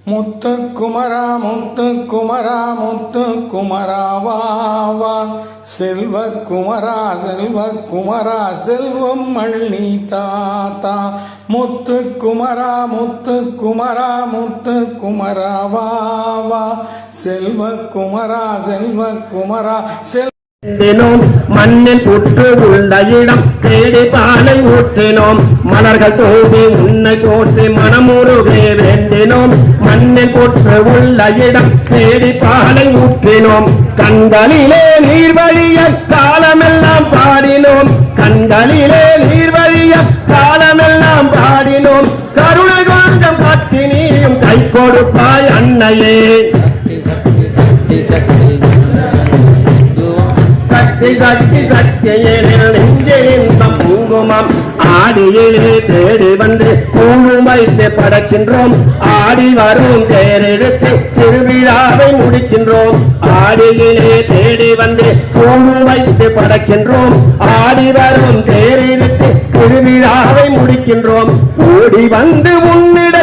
முத்து குமரா முத்து குமரா முத்து குமரா வா வா செல்வ குமரா செல்வ குமரா செல்வம் மள்ளி தாத்தா முத்து குமரா முத்து குமரா முத்து குமரா வா வா செல்வ குமரா செல்வ குமரா மண்ணில் புற்று உள்ள இடம் தேடி பாலை ஊற்றினோம் மலர்கள் தோசி உன்னை போற்றி மனமுருகே வேண்டினோம் மண்ணில் புற்று உள்ள இடம் தேடி பாலை ஊற்றினோம் கண்களிலே நீர் வழிய காலமெல்லாம் பாடினோம் கண்களிலே நீர் வழிய காலமெல்லாம் பாடினோம் கருணை கொஞ்சம் காட்டி நீயும் கை கொடுப்பாய் அன்னையே சக்தி சக்தியில் நெஞ்சிலின்பம் பூங்குமம் ஆடியிலே தேடி வந்து கூழும் வைத்து படைக்கின்றோம் ஆடி வரும் தேரெடுத்து திருவிழாவை முடிக்கின்றோம் ஆடியிலே தேடி வந்து கூழும் வைத்து படைக்கின்றோம் ஆடி வரும் தேரெடுத்து திருவிழாவை முடிக்கின்றோம் ஓடி வந்து உன்னிட